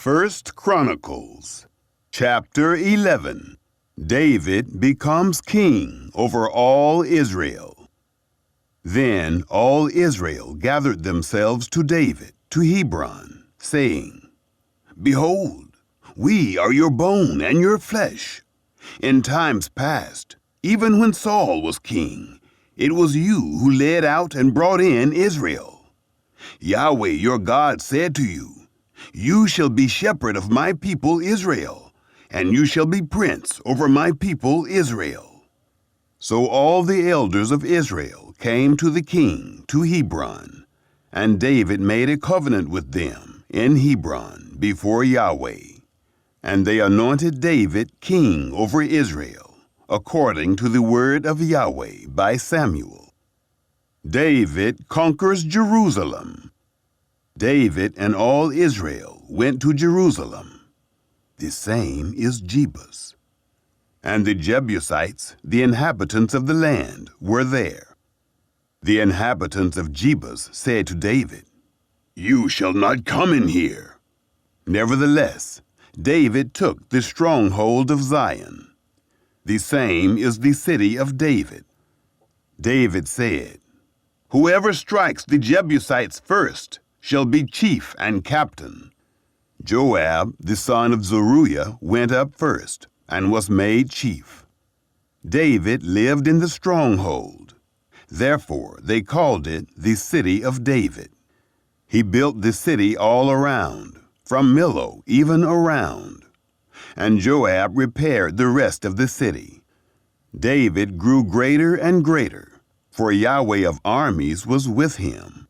First Chronicles, chapter 11. David becomes king over all Israel. Then all Israel gathered themselves to David, to Hebron, saying, Behold, we are your bone and your flesh. In times past, even when Saul was king, it was you who led out and brought in Israel. Yahweh your God said to you, You shall be shepherd of my people Israel, and you shall be prince over my people Israel. So all the elders of Israel came to the king, to Hebron, and David made a covenant with them in Hebron before Yahweh. And they anointed David king over Israel, according to the word of Yahweh by Samuel. David conquers Jerusalem. David and all Israel went to Jerusalem. The same is Jebus. And the Jebusites, the inhabitants of the land, were there. The inhabitants of Jebus said to David, You shall not come in here. Nevertheless, David took the stronghold of Zion. The same is the city of David. David said, Whoever strikes the Jebusites first shall be chief and captain. Joab, the son of Zeruiah, went up first and was made chief. David lived in the stronghold. Therefore they called it the city of David. He built the city all around, from Millo even around. And Joab repaired the rest of the city. David grew greater and greater, for Yahweh of armies was with him.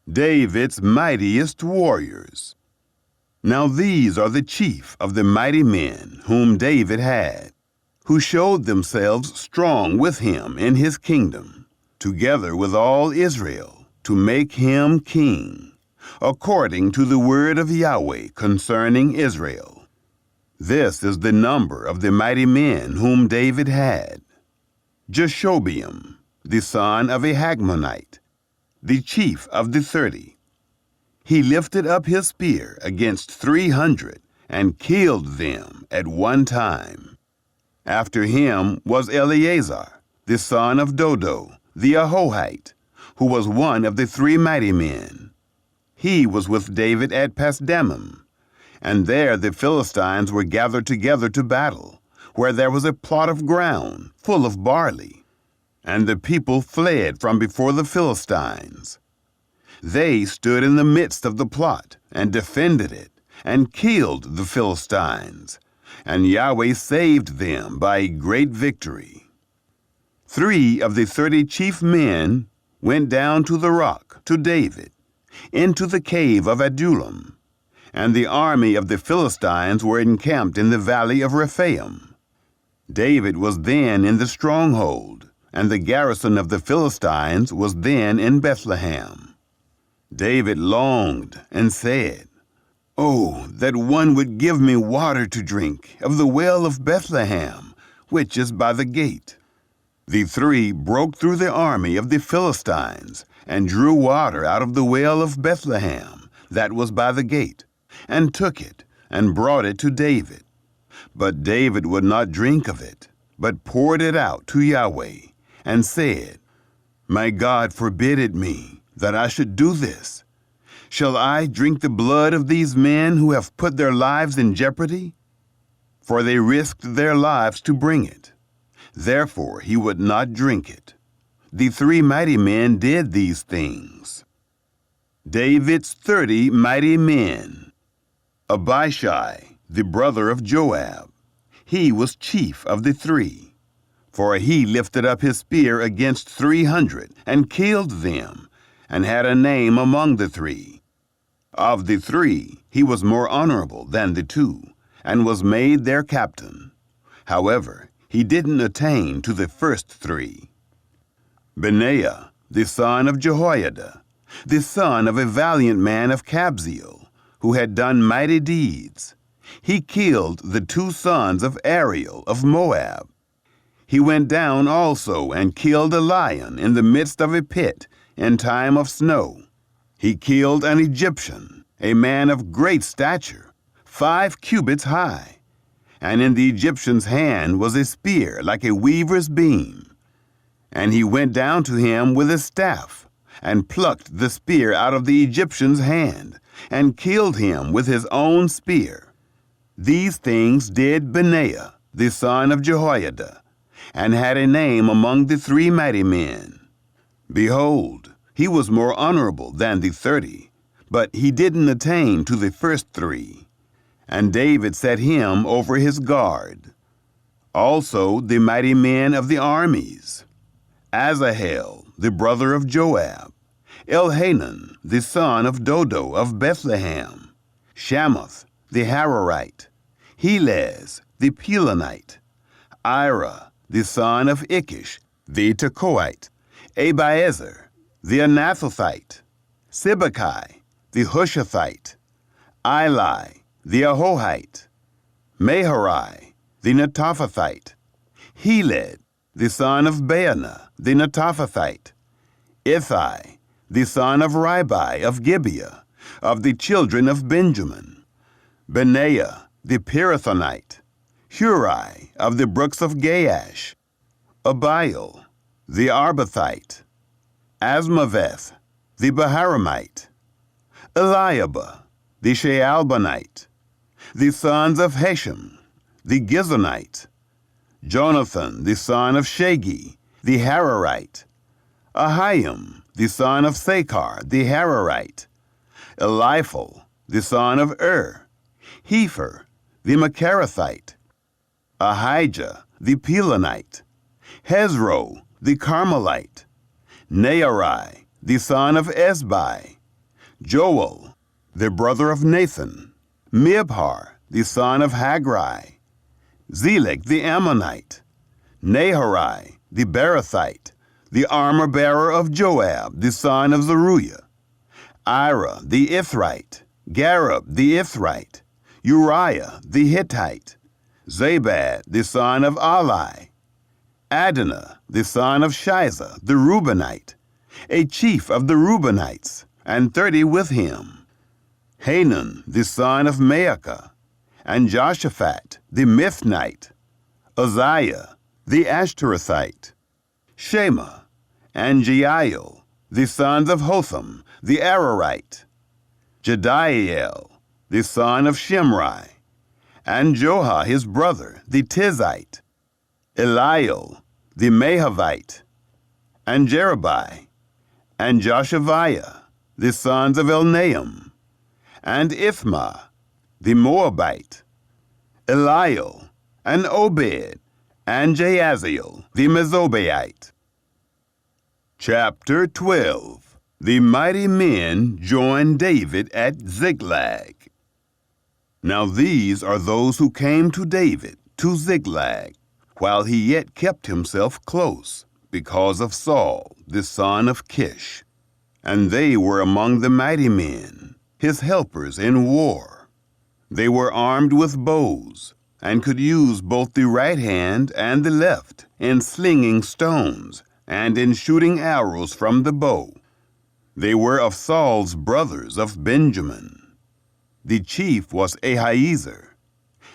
David's mightiest warriors. Now these are the chief of the mighty men whom David had, who showed themselves strong with him in his kingdom, together with all Israel, to make him king, according to the word of Yahweh concerning Israel. This is the number of the mighty men whom David had. Jashobeam, the son of a Hagmonite, the chief of the 30. He lifted up his spear against 300 and killed them at one time. After him was Eleazar, the son of Dodo, the Ahohite, who was one of the 3 mighty men. He was with David at Pasdammim, and there the Philistines were gathered together to battle, where there was a plot of ground full of barley. And the people fled from before the Philistines. They stood in the midst of the plot and defended it and killed the Philistines, and Yahweh saved them by a great victory. 3 of the 30 chief men went down to the rock to David, into the cave of Adullam, and the army of the Philistines were encamped in the valley of Rephaim. David was then in the stronghold, and the garrison of the Philistines was then in Bethlehem. David longed and said, Oh, that one would give me water to drink of the well of Bethlehem, which is by the gate. The 3 broke through the army of the Philistines and drew water out of the well of Bethlehem that was by the gate, and took it and brought it to David. But David would not drink of it, but poured it out to Yahweh, and said, My God forbid it me, that I should do this. Shall I drink the blood of these men who have put their lives in jeopardy? For they risked their lives to bring it. Therefore he would not drink it. The 3 mighty men did these things. David's 30 mighty men. Abishai, the brother of Joab. He was chief of the 3. For he lifted up his spear against 300 and killed them, and had a name among the 3. Of the 3, he was more honorable than the 2, and was made their captain. However, he didn't attain to the first 3. Benaiah, the son of Jehoiada, the son of a valiant man of Kabzeel, who had done mighty deeds. He killed the 2 sons of Ariel of Moab. He went down also and killed a lion in the midst of a pit in time of snow. He killed an Egyptian, a man of great stature, 5 cubits high, and in the Egyptian's hand was a spear like a weaver's beam. And he went down to him with his staff, and plucked the spear out of the Egyptian's hand, and killed him with his own spear. These things did Benaiah, the son of Jehoiada, and had a name among the 3 mighty men. Behold, he was more honorable than the 30, but he didn't attain to the first 3. And David set him over his guard. Also the mighty men of the armies: Asahel, the brother of Joab, Elhanan, the son of Dodo of Bethlehem, Shammoth, the Hararite, Helez, the Pelonite, Ira, the son of Ikish, the Tekoite, Abiezer, the Anathothite, Sibbecai, the Hushathite, Eli, the Ahohite, Maharai, the Netophathite, Heled, the son of Baanah, the Netophathite, Ithai, the son of Ribai of Gibeah, of the children of Benjamin, Benaiah, the Pirathonite, Hurai, of the brooks of Gaash, Abiel, the Arbathite, Asmaveth, the Baharamite, Eliabah, the Shaalbonite, the sons of Hashem, the Gizonite, Jonathan, the son of Shagi, the Hararite, Ahiam, the son of Sakar, the Hararite, Eliphal, the son of Hefer, the Macharathite, Ahijah, the Pelonite, Hezro, the Carmelite, Naarai, the son of Esbai, Joel, the brother of Nathan, Mibhar, the son of Hagrai, Zelek the Ammonite, Naharai, the Berathite, the armor-bearer of Joab, the son of Zeruiah, Ira, the Ithrite, Gareb, the Ithrite, Uriah, the Hittite, Zabad, the son of Ali, Adonah, the son of Shiza, the Reubenite, a chief of the Reubenites, and 30 with him, Hanan, the son of Maacah, and Joshaphat, the Mithnite, Uzziah, the Ashtorethite, Shema, and Jeiel, the sons of Hotham, the Ararite, Jediael, the son of Shimri, and Joha his brother, the Tizite, Eliel, the Mahavite, and Jerubai, and Joshaviah, the sons of Elnaam, and Ithma, the Moabite, Eliel, and Obed, and Jahaziel, the Mezobaite. Chapter 12. The mighty men joined David at Ziklag. Now these are those who came to David to Ziklag, while he yet kept himself close, because of Saul, the son of Kish. And they were among the mighty men, his helpers in war. They were armed with bows, and could use both the right hand and the left in slinging stones, and in shooting arrows from the bow. They were of Saul's brothers of Benjamin. The chief was Ahiezer.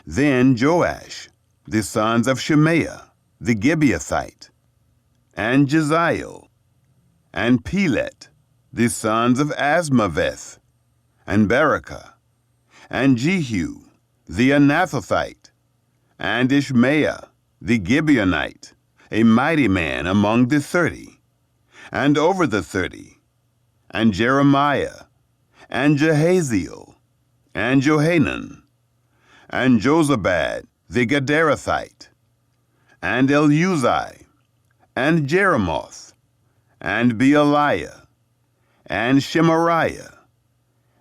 Then Joash, the sons of Shemaiah, the Gibeathite, and Jeziel, and Pelet, the sons of Asmaveth, and Berekah, and Jehu, the Anathothite, and Ishmael, the Gibeonite, a mighty man among the 30, and over the 30, and Jeremiah, and Jehaziel, and Johanan, and Jozabad, the Gederathite, and Eluzai, and Jeremoth, and Bealiah, and Shemariah,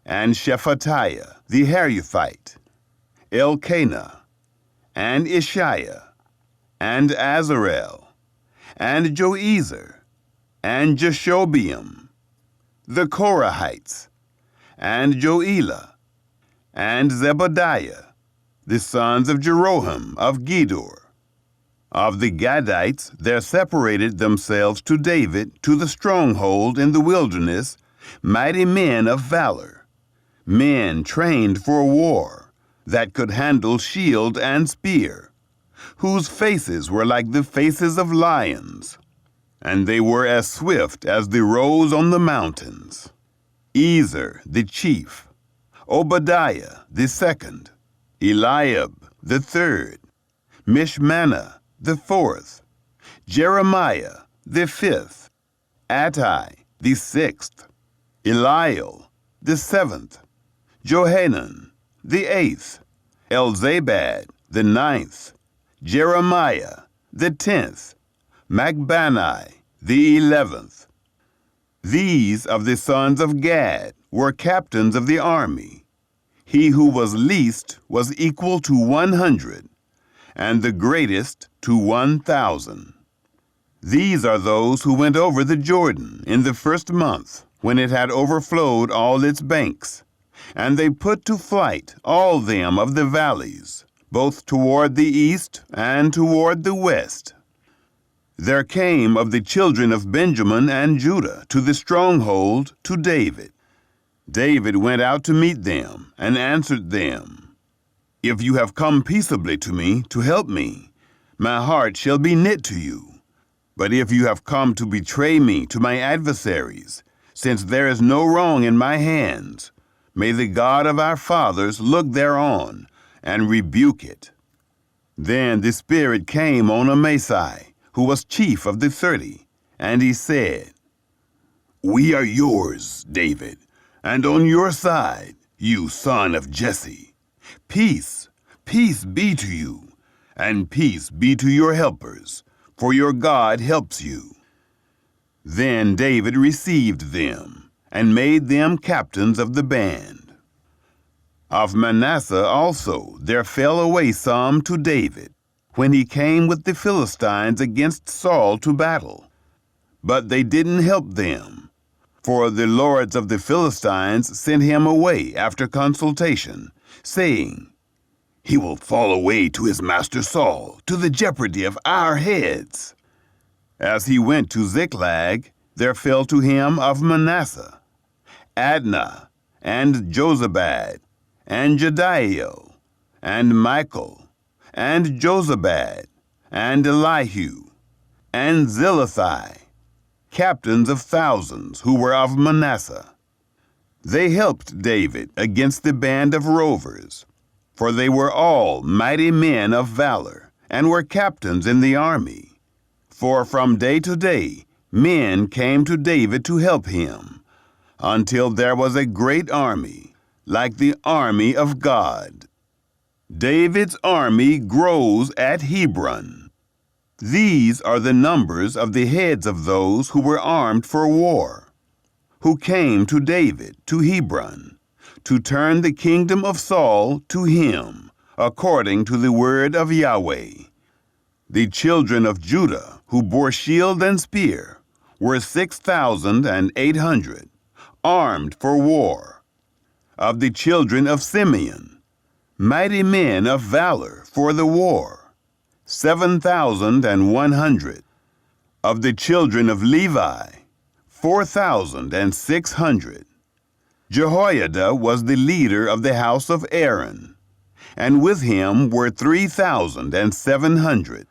and Shephatiah, the Haruphite, Elkanah, and Ishiah, and Azarel, and Joezer, and Jeshobeam, the Korahites, and Joelah, and Zebadiah, the sons of Jeroham of Gedor. Of the Gadites there separated themselves to David to the stronghold in the wilderness mighty men of valor, men trained for war, that could handle shield and spear, whose faces were like the faces of lions, and they were as swift as the roes on the mountains. Ezer the chief, Obadiah the second, Eliab the third, Mishmannah the fourth, Jeremiah the fifth, Attai the sixth, Eliel the seventh, Johanan the eighth, Elzabad the ninth, Jeremiah the 10th, Macbanai the 11th. These of the sons of Gad were captains of the army. He who was least was equal to 100, and the greatest to 1,000. These are those who went over the Jordan in the first month, when it had overflowed all its banks, and they put to flight all them of the valleys, both toward the east and toward the west. There came of the children of Benjamin and Judah to the stronghold to David. David went out to meet them and answered them, "If you have come peaceably to me to help me, my heart shall be knit to you. But if you have come to betray me to my adversaries, since there is no wrong in my hands, may the God of our fathers look thereon and rebuke it." Then the Spirit came on Amasai, who was chief of the 30, and he said, "We are yours, David, and on your side, you son of Jesse. Peace, peace be to you, and peace be to your helpers, for your God helps you." Then David received them, and made them captains of the band. Of Manasseh also there fell away some to David, when he came with the Philistines against Saul to battle. But they didn't help them, for the lords of the Philistines sent him away after consultation, saying, "He will fall away to his master Saul, to the jeopardy of our heads." As he went to Ziklag, there fell to him of Manasseh Adnah, and Jozabad, and Jediael, and Michael, and Jozabad, and Elihu, and Zilithai, captains of thousands who were of Manasseh. They helped David against the band of rovers, for they were all mighty men of valor, and were captains in the army. For from day to day men came to David to help him, until there was a great army, like the army of God. David's army grows at Hebron. These are the numbers of the heads of those who were armed for war, who came to David to Hebron, to turn the kingdom of Saul to him, according to the word of Yahweh. The children of Judah, who bore shield and spear, were 6,800, armed for war. Of the children of Simeon, mighty men of valor for the war, 7,100. Of the children of Levi, 4,600. Jehoiada was the leader of the house of Aaron, and with him were 3,700.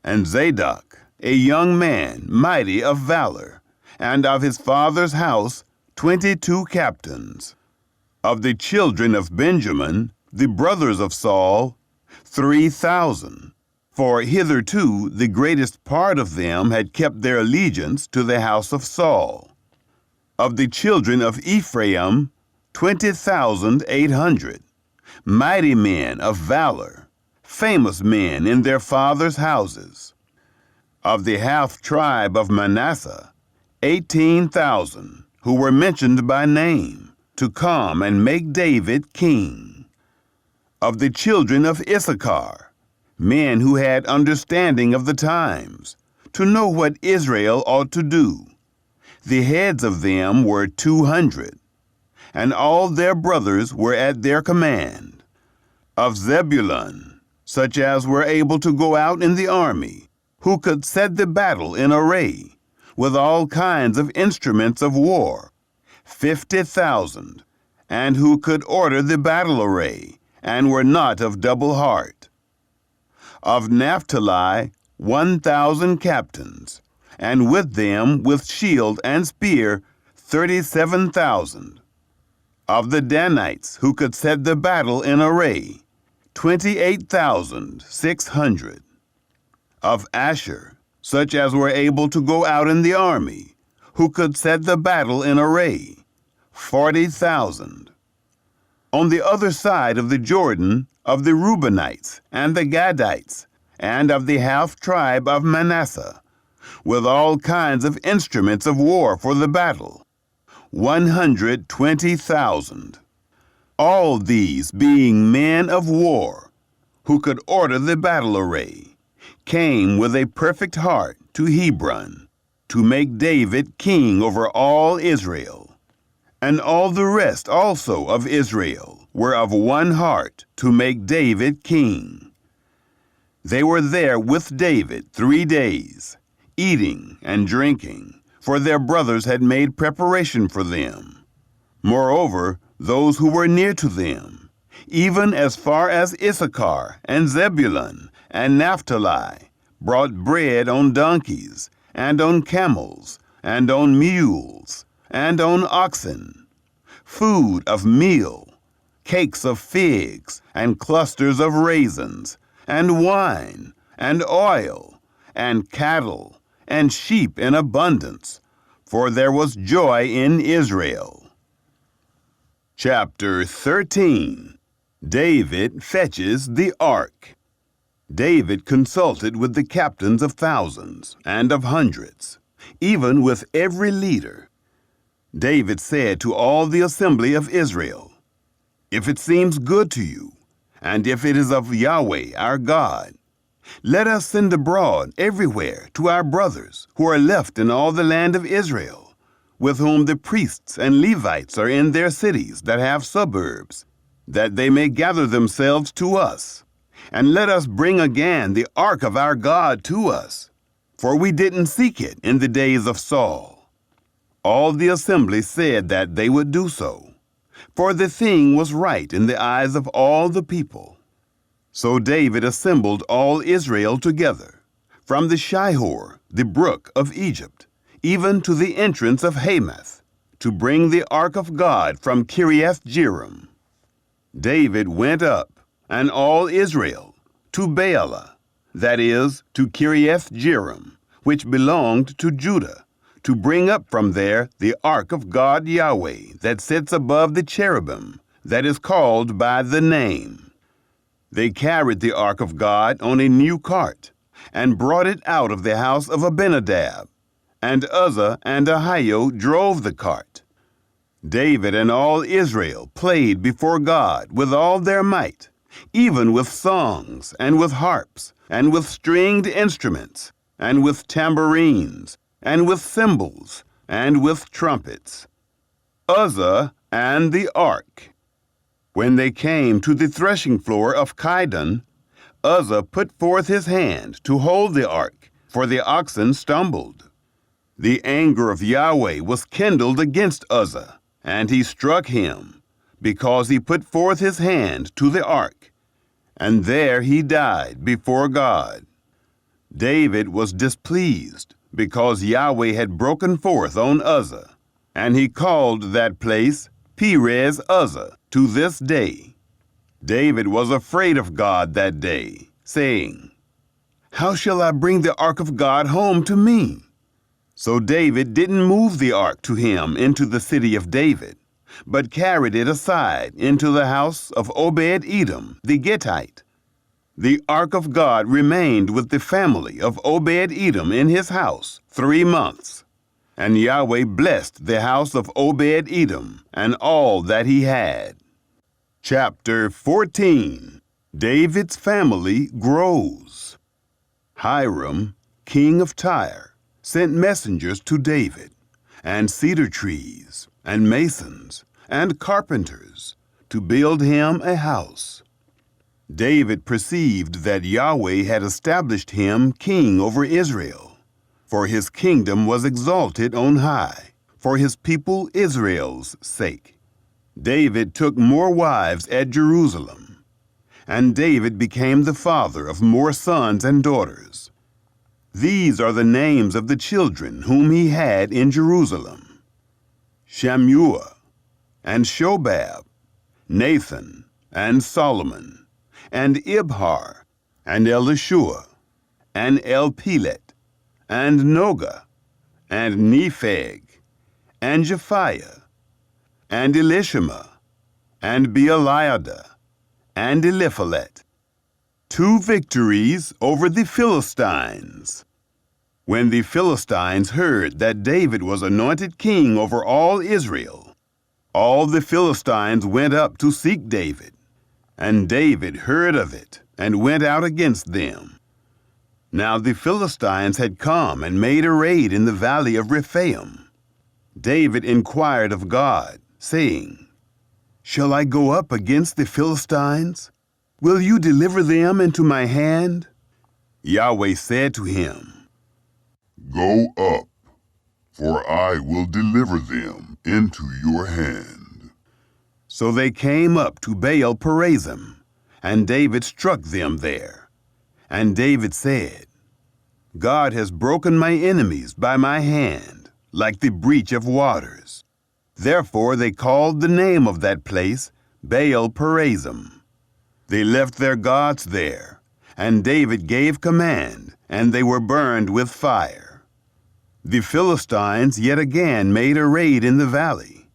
And Zadok, a young man, mighty of valor, and of his father's house 22 captains. Of the children of Benjamin, the brothers of Saul, 3,000. For hitherto the greatest part of them had kept their allegiance to the house of Saul. Of the children of Ephraim, 20,800, mighty men of valor, famous men in their fathers' houses. Of the half tribe of Manasseh, 18,000, who were mentioned by name, to come and make David king. Of the children of Issachar, men who had understanding of the times, to know what Israel ought to do. The heads of them were 200, and all their brothers were at their command. Of Zebulun, such as were able to go out in the army, who could set the battle in array, with all kinds of instruments of war, 50,000, and who could order the battle array, and were not of double heart. Of Naphtali 1,000 captains, and with them with shield and spear 37,000. Of the Danites who could set the battle in array 28,600. Of Asher, such as were able to go out in the army, who could set the battle in array 40,000. On the other side of the Jordan, of the Reubenites and the Gadites, and of the half-tribe of Manasseh, with all kinds of instruments of war for the battle, 120,000. All these being men of war, who could order the battle array, came with a perfect heart to Hebron, to make David king over all Israel. And all the rest also of Israel were of one heart to make David king. They were there with David 3 days, eating and drinking, for their brothers had made preparation for them. Moreover, those who were near to them, even as far as Issachar and Zebulun and Naphtali, brought bread on donkeys, and on camels, and on mules, and on oxen, food of meal, cakes of figs, and clusters of raisins, and wine, and oil, and cattle, and sheep in abundance, for there was joy in Israel. Chapter 13. David fetches the ark. David consulted with the captains of thousands and of hundreds, even with every leader. David said to all the assembly of Israel, "If it seems good to you, and if it is of Yahweh our God, let us send abroad everywhere to our brothers who are left in all the land of Israel, with whom the priests and Levites are in their cities that have suburbs, that they may gather themselves to us. And let us bring again the ark of our God to us, for we didn't seek it in the days of Saul." All the assembly said that they would do so, for the thing was right in the eyes of all the people. So David assembled all Israel together, from the Shihor, the brook of Egypt, even to the entrance of Hamath, to bring the ark of God from Kiriath-Jearim. David went up, and all Israel, to Baalah, that is, to Kiriath-Jearim, which belonged to Judah, to bring up from there the ark of God Yahweh that sits above the cherubim, that is called by the name. They carried the ark of God on a new cart, and brought it out of the house of Abinadab, and Uzzah and Ahio drove the cart. David and all Israel played before God with all their might, even with songs, and with harps, and with stringed instruments, and with tambourines, and with cymbals, and with trumpets. Uzzah and the ark. When they came to the threshing floor of Chidon, Uzzah put forth his hand to hold the ark, for the oxen stumbled. The anger of Yahweh was kindled against Uzzah, and he struck him, because he put forth his hand to the ark, and there he died before God. David was displeased, because Yahweh had broken forth on Uzzah, and he called that place Perez Uzzah to this day. David was afraid of God that day, saying, "How shall I bring the ark of God home to me?" So David didn't move the ark to him into the city of David, but carried it aside into the house of Obed-Edom the Gittite. The ark of God remained with the family of Obed-Edom in his house 3 months, and Yahweh blessed the house of Obed-Edom and all that he had. Chapter 14. David's family grows. Hiram, king of Tyre, sent messengers to David, and cedar trees, and masons, and carpenters, to build him a house. David perceived that Yahweh had established him king over Israel, for his kingdom was exalted on high, for his people Israel's sake. David took more wives at Jerusalem, and David became the father of more sons and daughters. These are the names of the children whom he had in Jerusalem: Shammua, and Shobab, Nathan, and Solomon, and Ibhar, and Elishua, and Elpelet, and Noga, and Nepheg, and Japhiah, and Elishama, and Beeliada, and Eliphalet. 2 victories over the Philistines. When the Philistines heard that David was anointed king over all Israel, all the Philistines went up to seek David, and David heard of it and went out against them. Now the Philistines had come and made a raid in the valley of Rephaim. David inquired of God, saying, "Shall I go up against the Philistines? Will you deliver them into my hand?" Yahweh said to him, "Go up, for I will deliver them into your hand." So they came up to Baal Perazim, and David struck them there. And David said, "God has broken my enemies by my hand, like the breach of waters." Therefore they called the name of that place Baal Perazim. They left their gods there, and David gave command, and they were burned with fire. The Philistines yet again made a raid in the valley.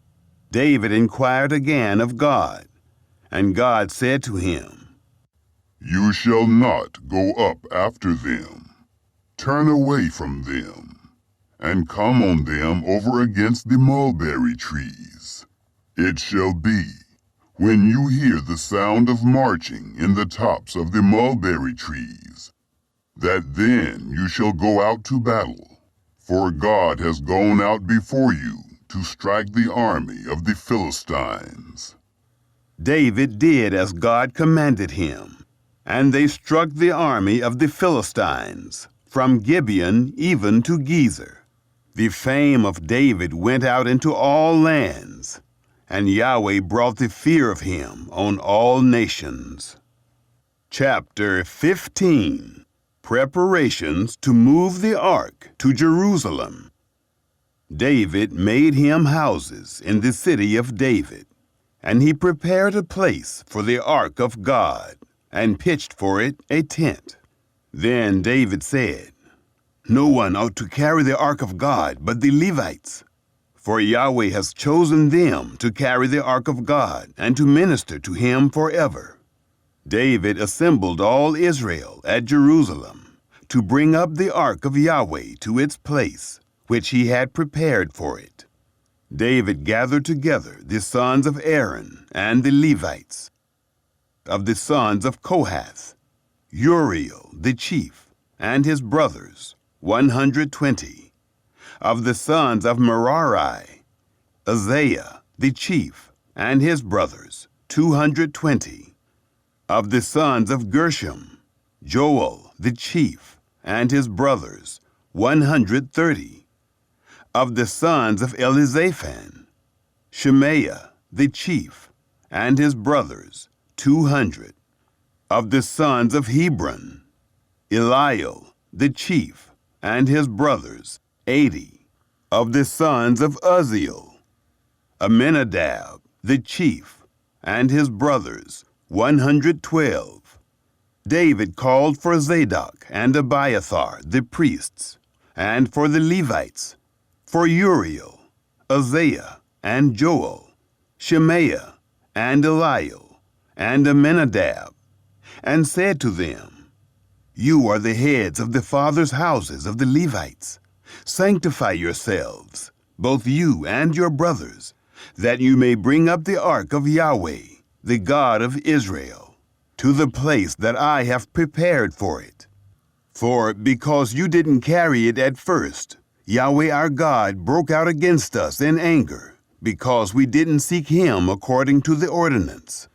David inquired again of God, and God said to him, "You shall not go up after them. Turn away from them, and come on them over against the mulberry trees. It shall be, when you hear the sound of marching in the tops of the mulberry trees, that then you shall go out to battle, for God has gone out before you to strike the army of the Philistines." David did as God commanded him, and they struck the army of the Philistines, from Gibeon even to Gezer. The fame of David went out into all lands, and Yahweh brought the fear of him on all nations. Chapter 15. Preparations to move the ark to Jerusalem. David made him houses in the city of David, and he prepared a place for the ark of God, and pitched for it a tent. Then David said, "No one ought to carry the ark of God but the Levites, for Yahweh has chosen them to carry the ark of God and to minister to him forever." David assembled all Israel at Jerusalem to bring up the ark of Yahweh to its place, which he had prepared for it. David gathered together the sons of Aaron and the Levites. Of the sons of Kohath, Uriel the chief, and his brothers, 120. Of the sons of Merari, Uzziah the chief, and his brothers, 220. Of the sons of Gershom, Joel the chief, and his brothers, 130. Of the sons of Elizaphan, Shemaiah the chief, and his brothers, 200. Of the sons of Hebron, Eliel the chief, and his brothers, 80. Of the sons of Uzziel, Aminadab the chief, and his brothers, 112. David called for Zadok and Abiathar the priests, and for the Levites, for Uriel, Uzziah, and Joel, Shemaiah, and Eliel, and Aminadab, and said to them, "You are the heads of the fathers' houses of the Levites. Sanctify yourselves, both you and your brothers, that you may bring up the ark of Yahweh, the God of Israel, to the place that I have prepared for it. For because you didn't carry it at first, Yahweh our God broke out against us in anger, because we didn't seek him according to the ordinance."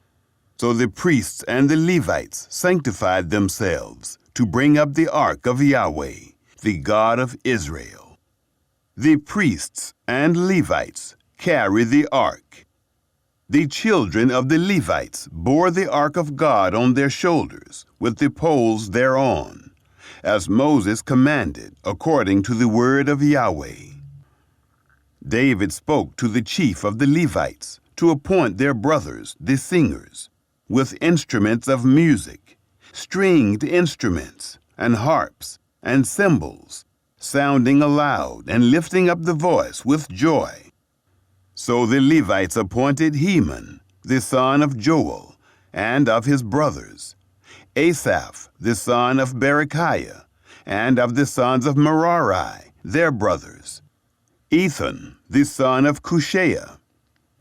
So the priests and the Levites sanctified themselves to bring up the ark of Yahweh, the God of Israel. The priests and Levites carry the ark. The children of the Levites bore the ark of God on their shoulders, with the poles thereon, as Moses commanded, according to the word of Yahweh. David spoke to the chief of the Levites to appoint their brothers, the singers, with instruments of music, stringed instruments, and harps, and cymbals, sounding aloud and lifting up the voice with joy. So the Levites appointed Heman, the son of Joel, and of his brothers, Asaph, the son of Berechiah, and of the sons of Merari, their brothers, Ethan, the son of Cushaiah,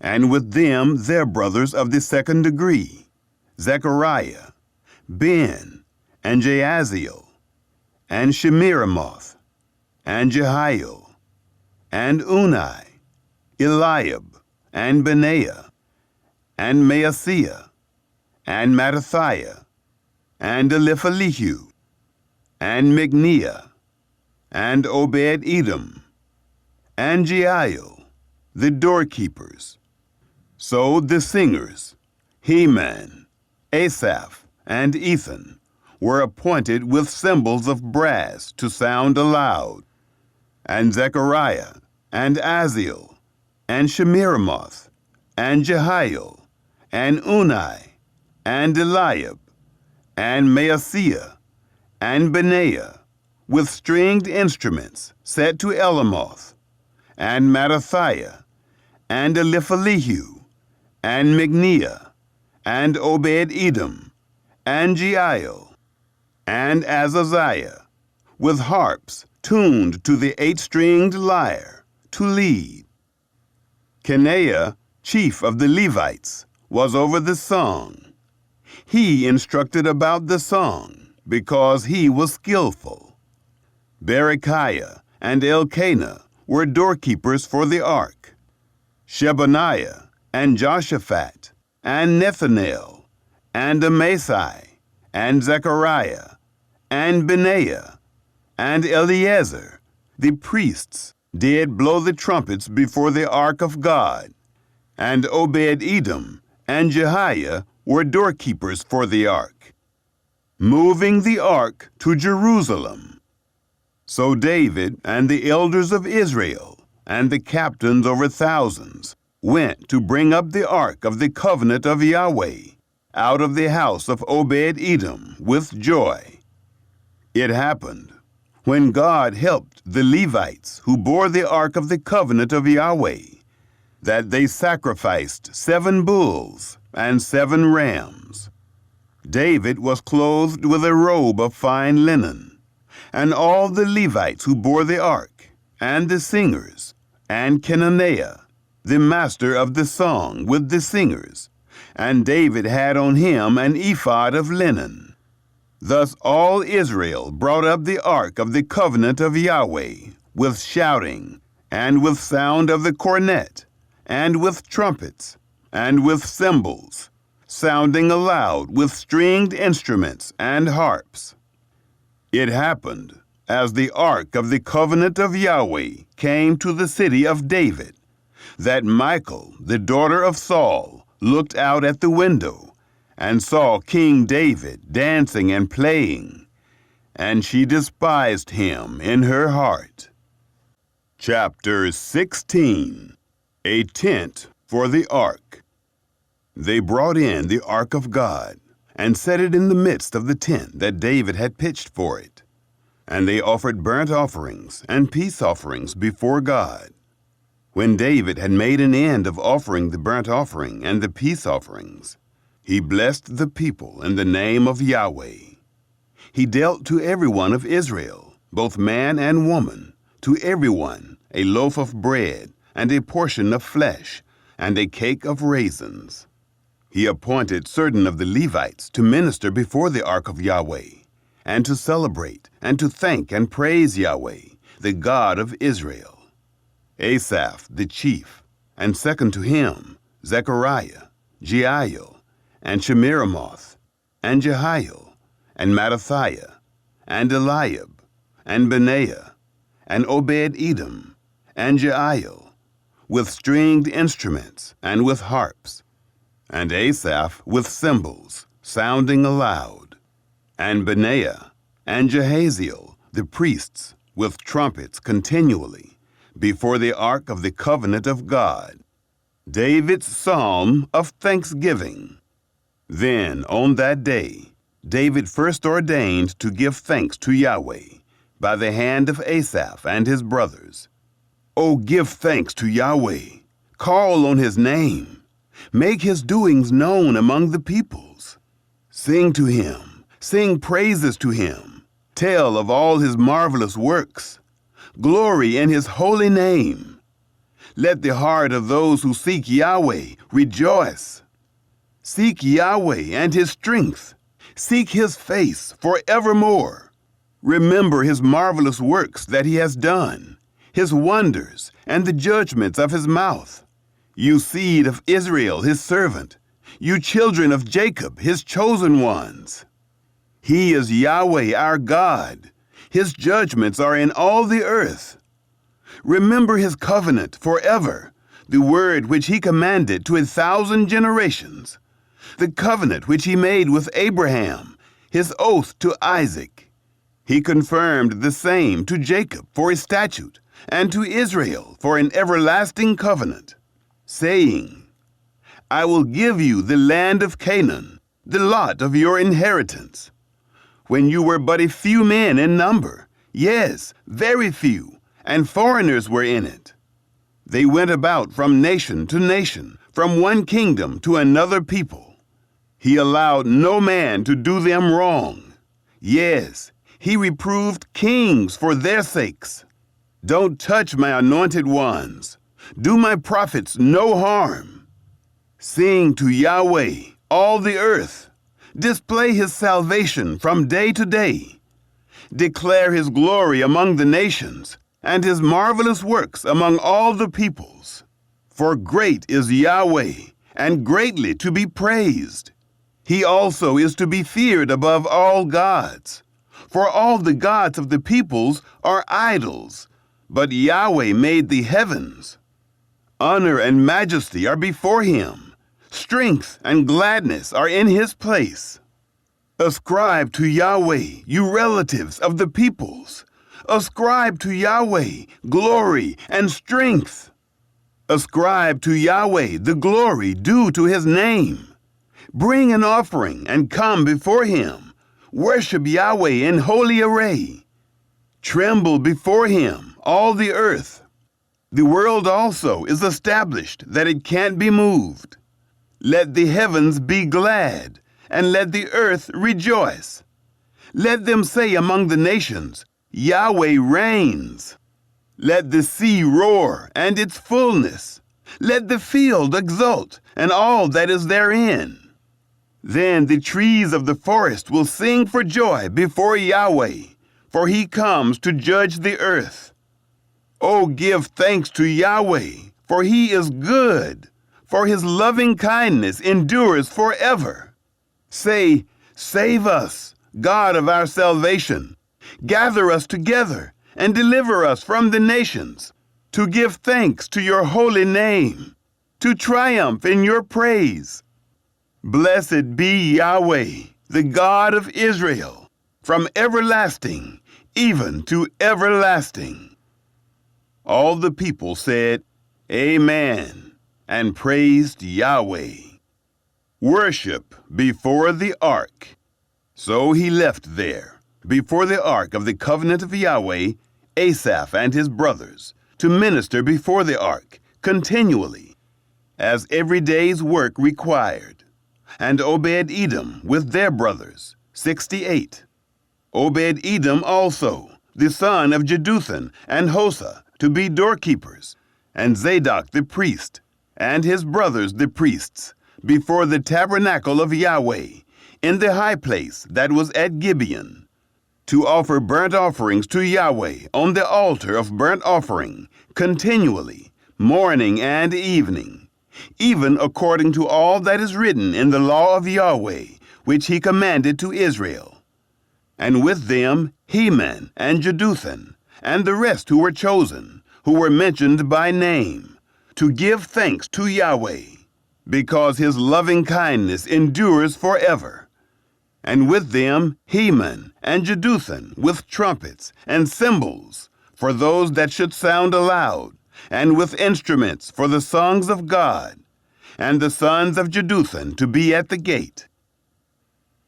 and with them their brothers of the second degree, Zechariah, Ben, and Jaasiel, and Shemiramoth, and Jehiel, and Unai, Eliab, and Benaiah, and Maaseiah, and Mattathiah, and Eliphalihu, and Migneah, and Obed-Edom, and Jeiel, the doorkeepers. So the singers, Heman, Asaph, and Ethan, were appointed with cymbals of brass to sound aloud, and Zechariah, and Aziel, and Shemiramoth, and Jehiel, and Unai, and Eliab, and Maaseiah, and Benaiah, with stringed instruments set to Elamoth, and Mattathiah, and Eliphalihu, and Migneah, and Obed-Edom, and Jeiel, and Azaziah, with harps tuned to the 8-stringed lyre, to lead. Kenaiah, chief of the Levites, was over the song. He instructed about the song, because he was skillful. Berechiah and Elkanah were doorkeepers for the ark. Shebaniah, and Joshaphat, and Nethanel, and Amasai, and Zechariah, and Benaiah, and Eleazar, the priests, did blow the trumpets before the ark of God, and Obed-Edom and Jehiah were doorkeepers for the ark, moving the ark to Jerusalem. So David and the elders of Israel and the captains over thousands went to bring up the ark of the covenant of Yahweh out of the house of Obed-Edom with joy. It happened, when God helped the Levites who bore the ark of the covenant of Yahweh, that they sacrificed 7 bulls and 7 rams. David was clothed with a robe of fine linen, and all the Levites who bore the ark, and the singers, and Kenaniah, the master of the song, with the singers, and David had on him an ephod of linen. Thus all Israel brought up the ark of the covenant of Yahweh, with shouting, and with sound of the cornet, and with trumpets, and with cymbals, sounding aloud with stringed instruments and harps. It happened, as the ark of the covenant of Yahweh came to the city of David, that Michal, the daughter of Saul, looked out at the window, and saw King David dancing and playing, and she despised him in her heart. Chapter 16. A tent for the ark. They brought in the ark of God, and set it in the midst of the tent that David had pitched for it. And they offered burnt offerings and peace offerings before God. When David had made an end of offering the burnt offering and the peace offerings, he blessed the people in the name of Yahweh. He dealt to every one of Israel, both man and woman, to every one a loaf of bread, and a portion of flesh, and a cake of raisins. He appointed certain of the Levites to minister before the ark of Yahweh, and to celebrate, and to thank and praise Yahweh, the God of Israel. Asaph the chief, and second to him, Zechariah, Jeiel, and Shemiramoth, and Jehiel, and Mattathiah, and Eliab, and Benaiah, and Obed-Edom, and Jeiel, with stringed instruments and with harps, and Asaph with cymbals, sounding aloud, and Benaiah and Jehaziel, the priests, with trumpets continually, before the ark of the covenant of God. David's psalm of thanksgiving. Then on that day, David first ordained to give thanks to Yahweh by the hand of Asaph and his brothers. O give thanks to Yahweh, call on his name, make his doings known among the peoples. Sing to him, sing praises to him, tell of all his marvelous works. Glory in his holy name. Let the heart of those who seek Yahweh rejoice. Seek Yahweh and his strength. Seek his face forevermore. Remember his marvelous works that he has done, his wonders and the judgments of his mouth. You seed of Israel, his servant, you children of Jacob, his chosen ones. He is Yahweh our God. His judgments are in all the earth. Remember his covenant forever, the word which he commanded to 1,000 generations, the covenant which he made with Abraham, his oath to Isaac. He confirmed the same to Jacob for a statute, and to Israel for an everlasting covenant, saying, I will give you the land of Canaan, the lot of your inheritance. When you were but a few men in number, yes, very few, and foreigners were in it. They went about from nation to nation, from one kingdom to another people. He allowed no man to do them wrong. Yes, he reproved kings for their sakes. Don't touch my anointed ones. Do my prophets no harm. Sing to Yahweh, all the earth. Display his salvation from day to day. Declare his glory among the nations, and his marvelous works among all the peoples. For great is Yahweh, and greatly to be praised. He also is to be feared above all gods. For all the gods of the peoples are idols, but Yahweh made the heavens. Honor and majesty are before him. Strength and gladness are in his place. Ascribe to Yahweh, you relatives of the peoples. Ascribe to Yahweh glory and strength. Ascribe to Yahweh the glory due to his name. Bring an offering and come before him. Worship Yahweh in holy array. Tremble before him, all the earth. The world also is established that it can't be moved. Let the heavens be glad, and let the earth rejoice. Let them say among the nations, Yahweh reigns. Let the sea roar and its fullness. Let the field exult and all that is therein. Then the trees of the forest will sing for joy before Yahweh, for he comes to judge the earth. Oh, give thanks to Yahweh, for he is good, for his loving kindness endures forever. Say, save us, God of our salvation. Gather us together and deliver us from the nations, to give thanks to your holy name, to triumph in your praise. Blessed be Yahweh, the God of Israel, from everlasting even to everlasting. All the people said, Amen, and praised Yahweh. Worship before the ark. So he left there, before the ark of the covenant of Yahweh, Asaph and his brothers, to minister before the ark continually, as every day's work required, and Obed-Edom with their brothers, 68. Obed-Edom also, the son of Jeduthun and Hosa, to be doorkeepers, and Zadok the priest, and his brothers the priests, before the tabernacle of Yahweh, in the high place that was at Gibeon, to offer burnt offerings to Yahweh on the altar of burnt offering, continually, morning and evening, even according to all that is written in the law of Yahweh, which he commanded to Israel. And with them Heman and Jeduthun, and the rest who were chosen, who were mentioned by name, to give thanks to Yahweh. because his loving kindness endures forever. And with them Heman and Jeduthun with trumpets and cymbals for those that should sound aloud, and with instruments for the songs of God, and the sons of Jeduthun to be at the gate.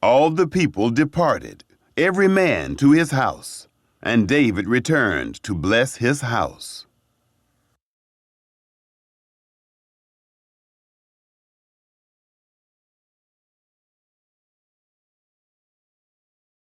All the people departed, every man to his house, and David returned to bless his house.